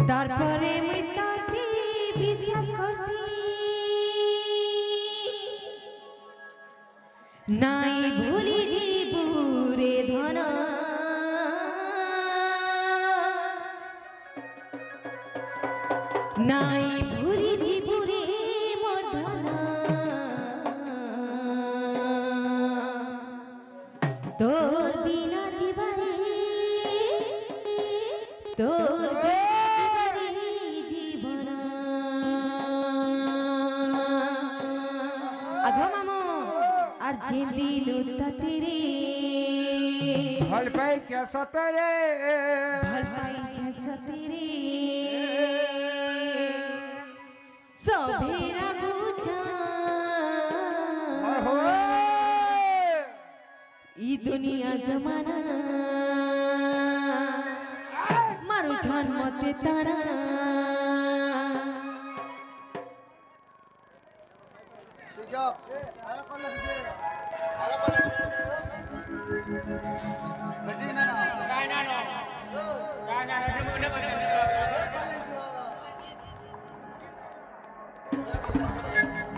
তারপরে মুই তাতে বিশ্বাস করছি নাই ভুলি জীবুরে ধন নাই ভুলি জীবুরে মোর ধন তোর বিনা জীবনে তোর জীবন আধো মামো আর যে দিল তাতেরে ভাল পাইছে সতরে ভাল পাইছে সতেরে সবেরা বুঝা ই দুনিয়া জমানা মারু ঝান মতে তারা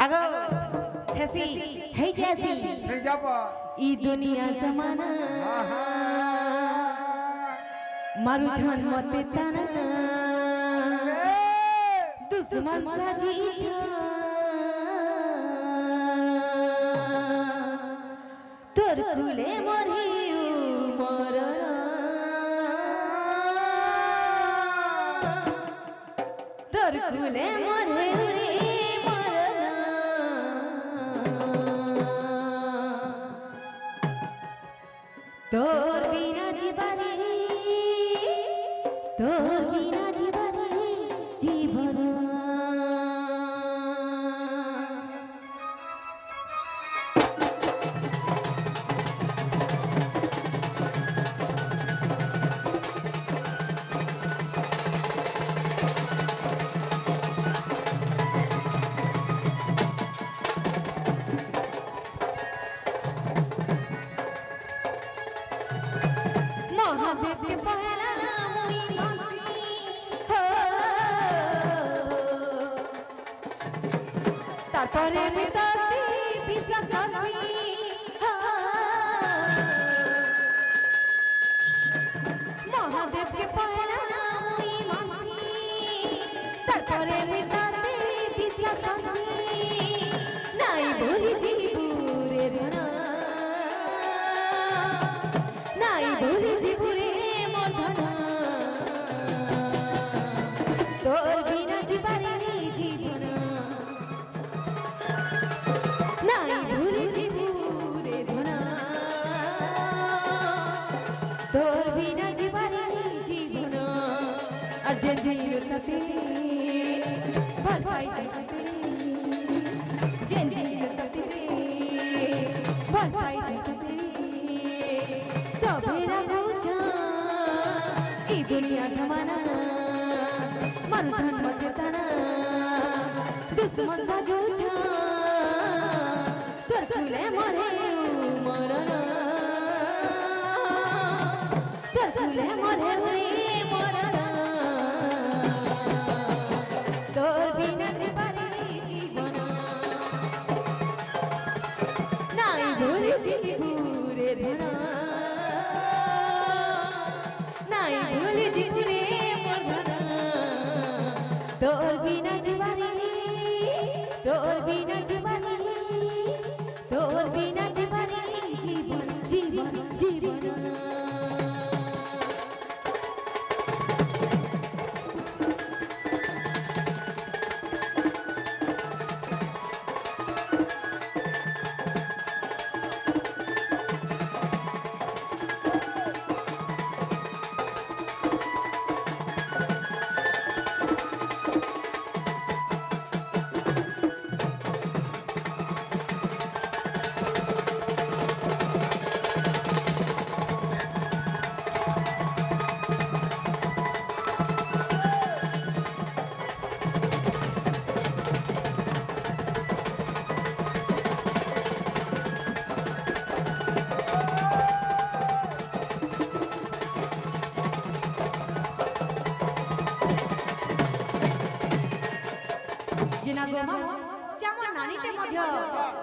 আগো হেসি হেই জেসি ই দুনিয়া জমানা মারু ঝান মতে তারা দুশ্মন সাজিছ তোর কুলে মরি মরণ তোর কুলে মরে রে মরণ তোর বিনা জীবনে তোর বিনা জীবনে জীবন মহাদেবকে পহেলা মুই মানছি তারপরে আমি তাতে বিশ্বাস করছি মহাদেবকে পহেলা মুই মানছি তারপরে আমি তাতে বিশ্বাস করছি নাই বলি জীবুরে ধন নাই বলি জীবুরে মোর ধন তোর বিনা জীবনে জীবন নাই ভুলি জীবুরে ধন তোর বিনা জীবনে জীবন আর যে দিল তাতে ভাল পাইছে সাথে যে দিল তাতে ভাল পাইছে সাথে সবেরা বুঝা এই দুনিয়া জমানা মারু ঝান মতে তারা দুশ্মন সাজো তোর ফুলে মরে মরণ তোর ফুলে মরে রে মরণ তোর বিনা জীবনে জীবন নাই ভুলি জীবুরে ধন নাই ভুলি জীবুরে মোর ধন তোর বিনা জীবনে তোর বিনা জীবনে তোর বিনা জীবনে জীবন জীবন জীবন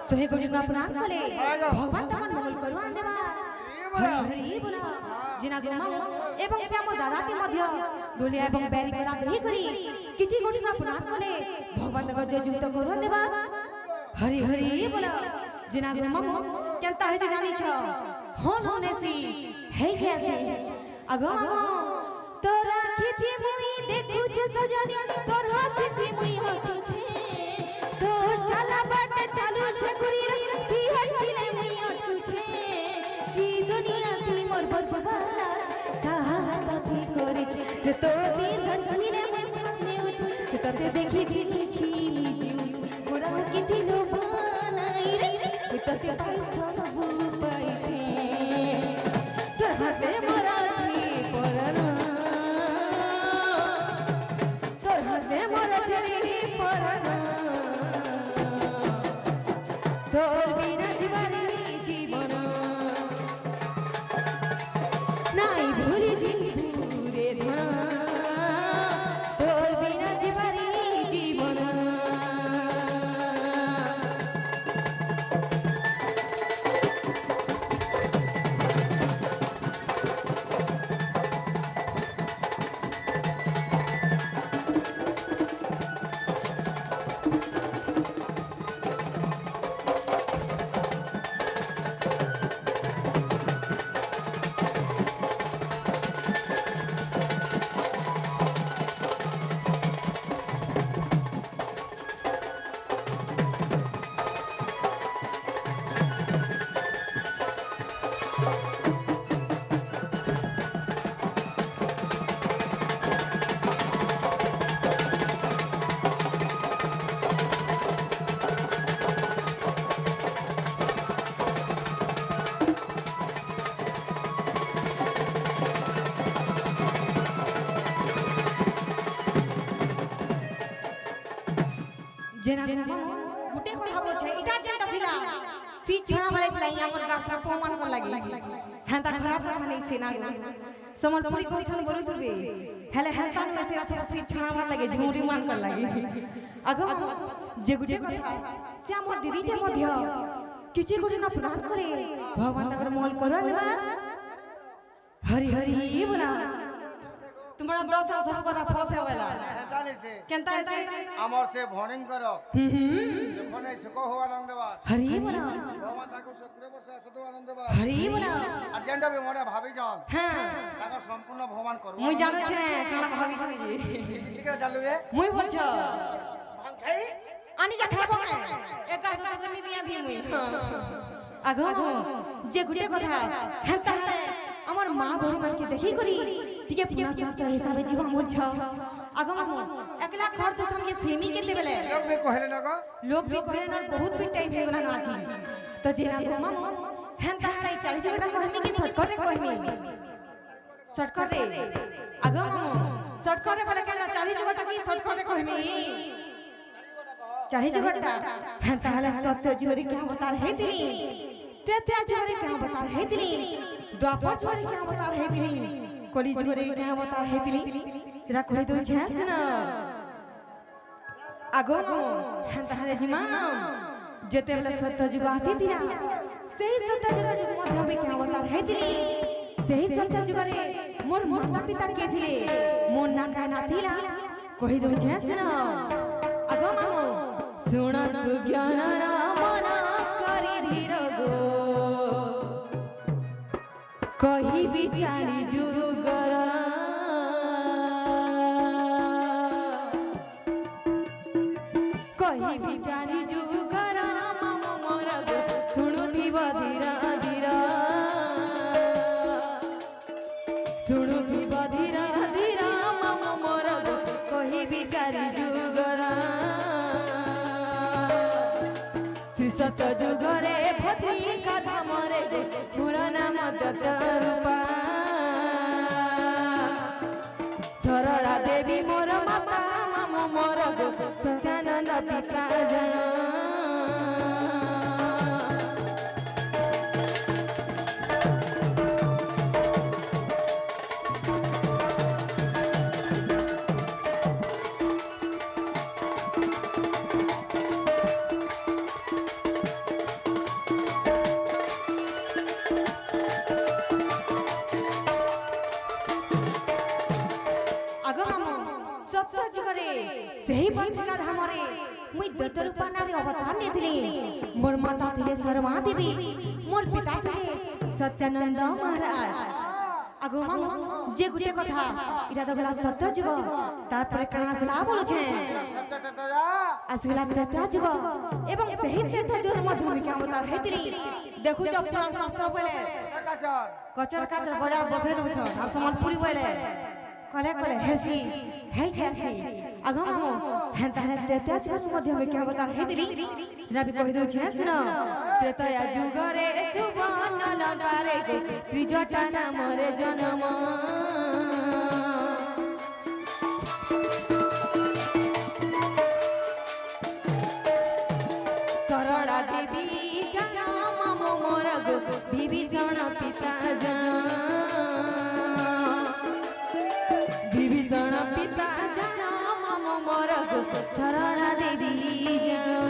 सोहे कोटी अपराध कले भगवान तमन मंगल करू आन देबा हरि हरि बोला जिना गोमा एवं से हमर दादाटी मध्य डोलिया एवं बेरी करा देही करी किछि कोटी अपराध कले भगवान तक जो जुक्त करू देबा हरि हरि बोला जिना गोमा केनता हे जानी छ होन होनेसी हे कैसे अगो मामा तोरा खेती मुई देखु छ सजनी तोर हंसी मुई हंसु छे तोर चला बाट चालू छे गुरी ती हटले मुई अटकु छे ई दुनिया ती मोर बचवाला साहत ती करि छे तो ती धरती रे मैं सामने उच तते देखी देखी जीव मोरा किछि नो बनाई रे तते पैसा सब पाई छे तोर हाथे मोरा छी परना मोर चरी परना तोर बिना जीवारे जीवन नाई भूली जीवरे धन तोर बिना जीवारे जीवन जेना गुटे को भाबो छै इटा जेंटा थिला सी छणा वाले थिला हमर गाछ पर पमान कर लागी हेंता खराब कथा नै सेना समलपुरी को छन बोलु तुबे हेले हेंता न सेरा सब सी छणा वाला लागे झूरी मान कर लागी अगो जे गुटे कथा से हमर दीदीटे मध्य किछि गुटे न प्रदान करे भगवान तकर मोल करवा देबा हरि हरि बोला तुम्हारा 10 साल सब कथा फसे होला हेतानी से केनता ऐसे अमर से भोनिंग करो देखो नै सको हो आनंद बा हरि बोला भगवान ताको सकरे बसा सदो आनंद बा हरि बोला अर्जेंट भी मोरे भाभी जान हां ताको संपूर्ण भगवान करू मुई जानो छे काना भाभी छै जी ठीक चालू रे मुई बोलछ भांग खाई आनी जा खाबो के एक गाछ तो निदिया भी मुई आगो जे गुटे कथा हेंता हाले हमर मां बड़ी मान के देखी करी टिके पुना शास्त्र हिसाबे जीवन बोल छ आगो एकला घर तो समझे स्विमी केते बेले लोग भी कहले न बहुत भी टाइम हे गेला ना छी तो जेना गो मामो हेंता हाले 40 घंटा कहमी कि शॉर्टकट रे कहमी शॉर्टकट रे आगो मामो शॉर्टकट रे बोले केला 40 घंटा की शॉर्टकट रे कहमी 40 घंटा हेंता हाले सत्य जोरी क्या बता रहे तिनी त्रेता जोरी क्या बता रहे तिनी द्वापर जोरी क्या बता रहे तिनी कली जोरी क्या बता रहे तिनी सेरा कहि दो छस न आगो हेंता हाले जिमाम जेते बेले सत्य जुग आसी तिरा सेही सत्य जुग मध्य में क्या बता रहे तिनी सेही सत्य जुग रे मोर माता पिता के थिले मोर ना का ना थिला कहि दो छस न आगो मामो सुण सुज्ञान रामन करी धीर गो कही बिचारी जुगर कही बिचारी जुगर माम मोर गो सुणु दिव धीरा धीरा सुणु दिव धीरा धीरा माम मोर गो कही बिचारी जुगर सत जुगरे भद्री कथा मरे मोर नाम दत्त रूपा सरला देवी मोर माता माम मोर गो सत्यानंद पिता जन ସେହି ପତ୍ରିକା ଧାମରେ ମୁଇଁ ଦୈତ୍ୟ ରୂପା ନାରୀ ଅବତାର ନେଇଥିଲି। ମୋର ମାତା ଥିଲେ ଶର୍ମା ଦେବୀ, ମୋର ପିତା ଥିଲେ ସତ୍ୟାନନ୍ଦ ମହାରାଜ। ଆଗୋ ମାମୁ ଯେ ଗୋଟେ କଥା ଏଟା ତ ଗଲା ସତ୍ୟ ଯୁଗ, ତାରପରେ କାଣା ଆସିଲା ବୋଲୁଛେ ଆସିଗଲା ତ୍ରେତୟା ଯୁଗ ଏବଂ ସେହି ତ୍ରେତୟା ଯୁଗରେ ମଧ୍ୟ ଭୂମିକା ଅବତାର ହେଇଥିଲି। ଦେଖୁଛ ପୁରାଣ ଶାସ୍ତ୍ର ବୋଲେ କଚର କାଚର ବଜାର ବସେଇ ଦଉଛ আর ସମ୍ବଲପୁରୀ ବୋଲେ কলে কলে হেসি হেসি আগ মামু হেন্তারে ত্রেতয়া যুগরে ମଧ୍ୟ ভূমিকা অবতার ହେଇଥିଲି। সেটা ବି কହି দଉছি শুন ত্রেতয়া যুগরে সুবর্ণ লঙ্কারে ত্রিজটা নামরে জন্ম सरला देवी जना मामो मोर गो विभीषण पिता जना विभीषण पिता जना मामो मोर गो सरला देवी जना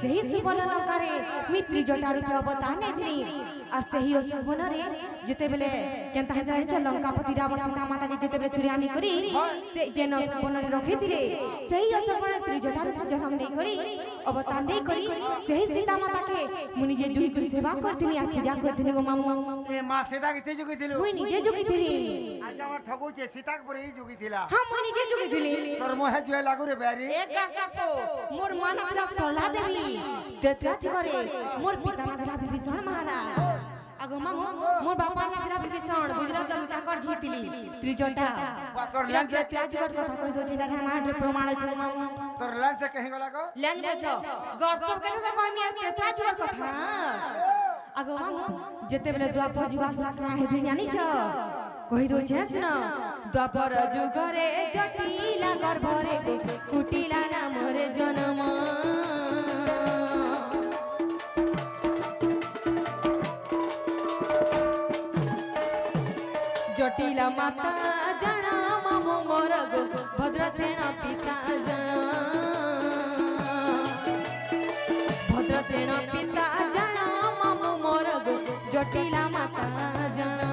ସେହି ସୁବର୍ଣ୍ଣ ଲଙ୍କାରେ ମିତ୍ରି ଜଟା ରୂପେ ଅବତାର ନେଇଥିଲି। আর ସେହି ଅଶୋକବନରେ ଯେତେବେଳେ କେନ୍ତା ହେଇଥିଲା ଜାଣିଛ ଲଙ୍କାପତି ରାବଣ ସୀତା ମାତାକେ ଯେତେବେଳେ ଚୁରି ଆନି କରି ସେ ଯେନ ଅଶୋକବନରେ ରଖିଥିଲେ ସେହି ଅଶୋକବନରେ ତ୍ରିଜଟା ରୂପେ ଜନ୍ମ ନେଇକରି ଅବତାର ନେଇକରି ସେହି ସୀତା ମାତାକେ ମୁଁ ନିଜେ ଜୁଗିକରି ସେବା କରିଥିଲି আর ପୂଜା କରିଥିଲି গো মামু। এ মা সীতা কিতে জুগিছিল? মুই নিজে জুগিଥିଲି। আজ আমার ঠকুছে সীতাক পরে ই জুগিছিলা? হ্যাঁ মুই নিজে জুগিଥିଲି। তোর মোহে জয় লাগু রে বেরি এক কাটকো মোর মা না ଥିଲା ସରଲା ଦେବୀ ତ୍ରେତୟା ଯୁଗରେ মোর পিতা না ଥିଲା বিভীষণ মহারাজ। আগো মামু মোর বাপা না ଥିଲା বিভীষণ বুঝলা তো আমি তাকর জিতিলি ত্রিজটা তোর ল্যান্ড ত্রেতয়া যুগর কথা কই দଉଛି এটা রামায়ণରେ প্রমাণ আছে মামু। তোর ল্যান্ড সে কহি গলা গো ল্যান্ড বছ গর্সব কথা তো কইমি আর ত্রেতয়া যুগর কথা। আগো মামু যেতেবেলে দ্বাপর যুগ আসলা কানা হেদি জানিছ কই দଉଛି শুন দ্বাপর যুগরে জটিলা গর্ভরে ফুটিলা নামরে জন্ম জটিলা মাতা জানা মামু মোর গো ভদ্রসেন পিতা জানা ভদ্রসেন পিতা জানা মামু মোর গো জটিলা মাতা জানা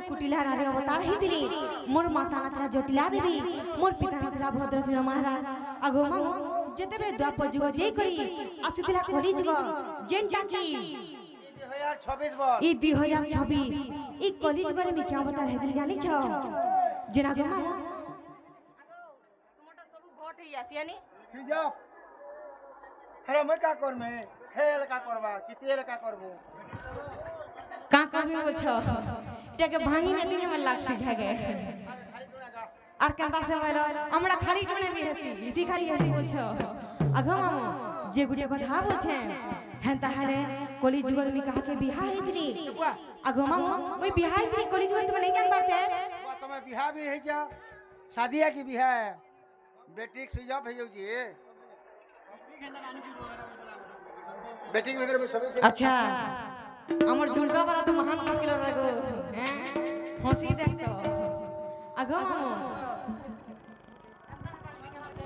कुटिला नारी अवतार ହେଇଥିଲି। मोर माता ना ଥିଲା ଜଟିଲା ଦେବୀ मोर पिता ना ଥିଲା ଭଦ୍ରସେନ ମହାରାଜ। ଆଗो ମାମୁ ଯେତେବେଳେ ଦ୍ୱାପର ଯୁଗ ଯେଇ କରି ଆସିଥିଲା କଳି ଯୁଗ ଯେନ୍ଟା କି 2026 বল ই 2026 ই কলি যুগরে মিকে অবতার ହେଇଥିଲି জানিছ যেনা গো মামু তোমাটা সব ঘট হই আসিয়ানি সিজা আরে মই কা করমে খেল কা করবা কি তেল কা করবো কা করবি বলছ এটাকে ভাঙি না দিনে मन লাগছি থাকে আর কেনতা সে বল আমরা খালি টুনে বি হেসি ইতি খালি হেসি বলছ আগো মামু যে গুটে কথা বলছে হেনতা হালে কলি যুগর মি কাকে বিহা হেইতরি আগো মামু ওই বিহা হেইতরি কলি যুগর তুমি नहीं जान पाते তুমি বিহা भी है जा शादिया की बिहा है बेटी सिजा भेजो जी बेटी के भीतर में सब अच्छा আমার ঝুলকা পারা তো মহান মুশকিল লাগো হ্যাঁ হসি দেখতো আগো মামু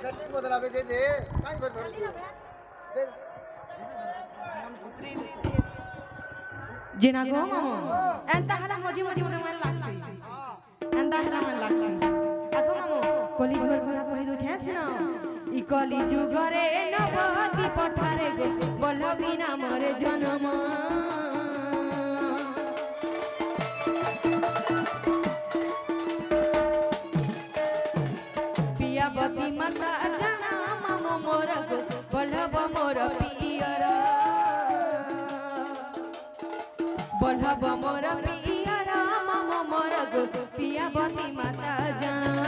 जल्दी बदलावे दे दे काई भर धर दे जिना गो मामू एंता हला मजी मजी मते मन लागसी एंता हला मन लागसी আগো মামু কলি যুগর কথা কই দउ छै सुनो ই কলি যুগরে নবতি পঠারে গো বলবি না মরে জন্ম पिया बबी माता जाना मामो मोर गो মোর পিয়র বন্ধব মোর পিয়র মম মোর গো পিয়াবতী মাতা জানা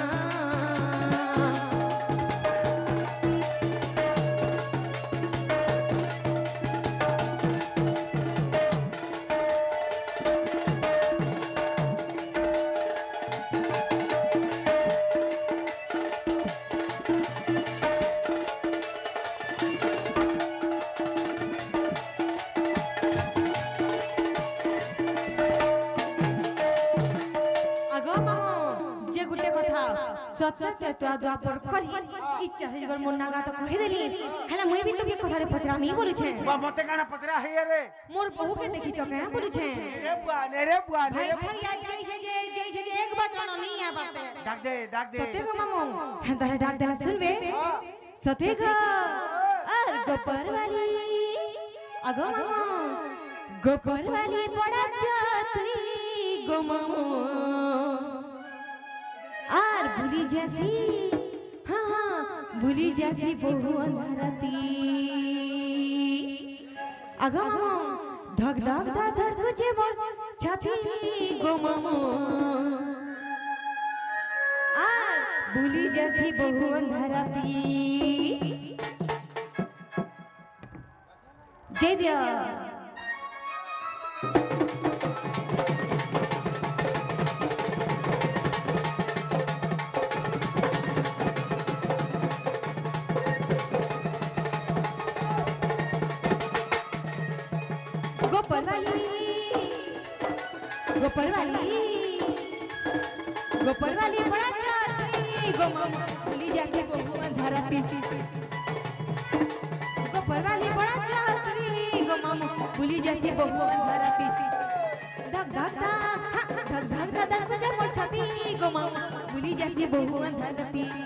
सत्य तो द्वापर करी इच्छा है जगर मोर नागा तो कहि देली हला मुई भी तो भी कथारे पचरा नहीं बोली छे बा मते काना पचरा है रे मोर बहू के देखी छ के बोली छे रे बुआ ने रे बुआ ने भाई भाई आज जैसे जे एक बात जानो नहीं है बात डाक दे सत्य को मामू हंदारे डाक देला सुनबे सत्य को गोपर वाली अगो मामू गोपर वाली बड़ा चतुरी गो मामू आर भूली जैसी हाँ भूली जैसी बहु अंधारती अगो मामो धक धक धा धर कुचे मोर छाती गो मामो आर भूली जैसी बहु अंधारती जय दिया गोपर वाली बड़ा चातरी गो मामा भूली जैसे बहु अंधारा पीटी गोपर वाली बड़ा चातरी गो मामा भूली जैसे बहु अंधारा पीटी धक धक धा धर कुछ मोर छाती गो मामा भूली जैसे बहु अंधारा पीटी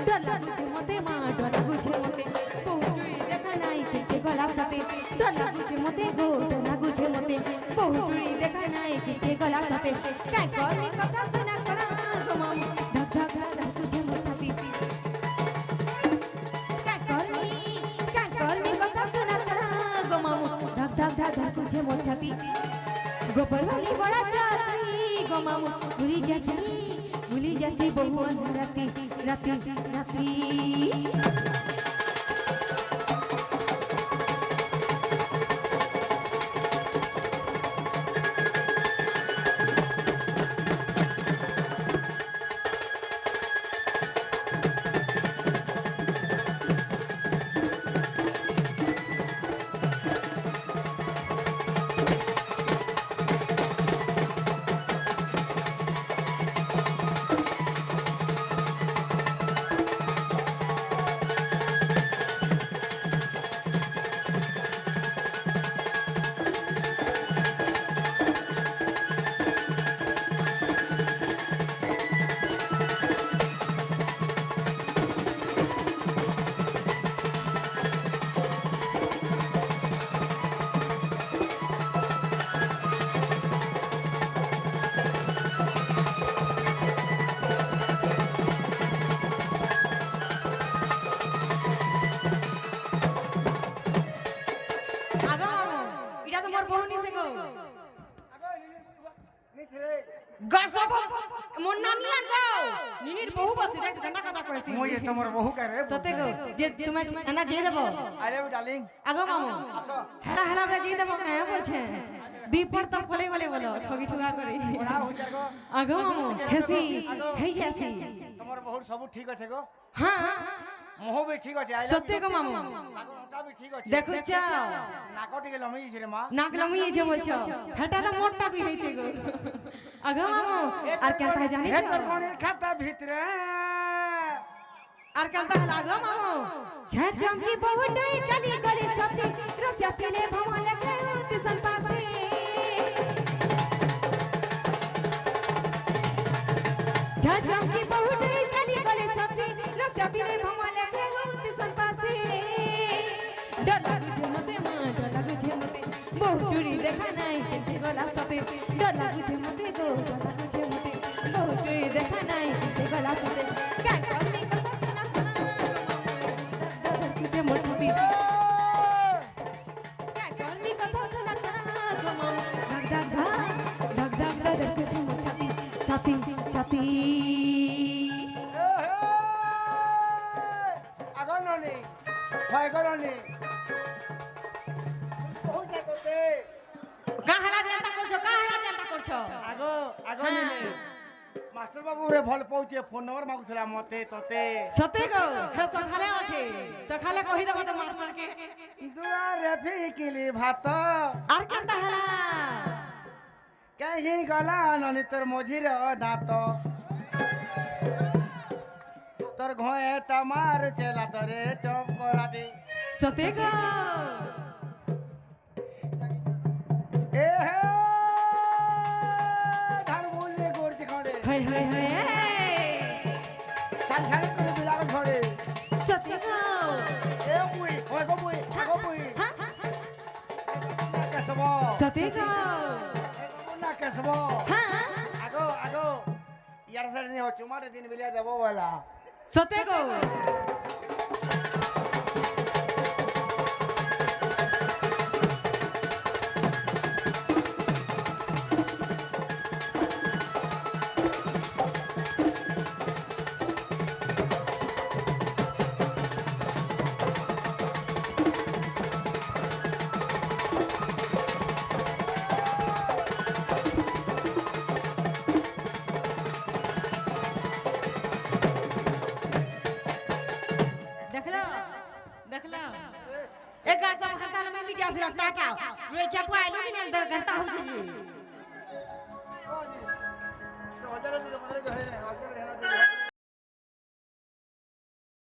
डर लागू छे मते मां डर लागू छे मते बहु देखा नहीं के गला सते डर लागू छे मते गो डर लागू छे मते बहु देखा नहीं के गला सते काय करमी कथा सुना करा गो मामा धक धक धर तुझे मोर छाती काय करमी कथा सुना करा गो मामा धक धक धर तुझे मोर छाती गोपर वाली बड़ा चातरी गो मामा भूली जैसी बहु राती राती राती मोय तमर बहु करे सते को जे तुमे एना जे देबो अरे डार्लिंग आगो मामू आसो हेला हेला हमरा जे देबो कहे बोलछे दीपर त फले वाले बोलो ठगी ठुगा करे बड़ा हो जागो आगो मामू हेसी हे जैसी तमर बहुत सब ठीक আছে गो हां मोह भी ठीक আছে सत्य को मामू नाकोटा भी ठीक আছে देखो चा नाकोटी के लमई छे रे मां नाक लमई छे बोलछो हेटा तो मोटा भी है छे गो आगो मामू और क्या था जाने हे तोर कोन खाता भीतर और कहता है लागो मामू छे चमकी बहुत चली गली सती रसिया पीले भमले के तिसन पासे छे चमकी बहुत चली गली सती रसिया पीले भमले के तिसन पासे डर लागू छे मते मां डर लागू छे मते बहुत टूरी देखा नहीं के गला सते डर लागू छे मते गो डर लागू छे मते बहुत टूरी देखा नहीं के गला सते क्या करनी तुझे मोटी সাথী সাথী আগো ননি ভয় করনি পৌঁছে করতে কাহালা চিন্তা করছো কাহালা চিন্তা করছো আগো আগো নিনি মাস্টার বাবু রে ভাল পৌঁছে ফোন নম্বর মাগুছিলা মতে তোতে সতে গো হে সখালে আছে সখালে কহি দেব তো মাস্টার কে দুয়ারে ফিকিলি ভাত আর কেনতা হেলা কাহি গলা ননি তোর মঝির দাঁত তোর ঘয়ে তামার চেলা তরে চপ করাটি সতে গো এ হে ধান বুঝে করতে খড়ে হাই হাই হাই ছাড় ছাড় করে বিলাগ ছড়ে সতে গো এ বুই ওই গো বুই আগো বুই কেসব সতে গো না কেসব হ্যাঁ আগো আগো ইয়ার সাইড নি চুমারে দিন বিলিয়া দেবো বলা সতে গো দেখলা দেখলা এ গাছ আমার হাতে আমি মিটি আসি টাটা রে চাপু আইলো কি না ঘন্টা হচ্ছে জি হজারে দিলে মনে হয়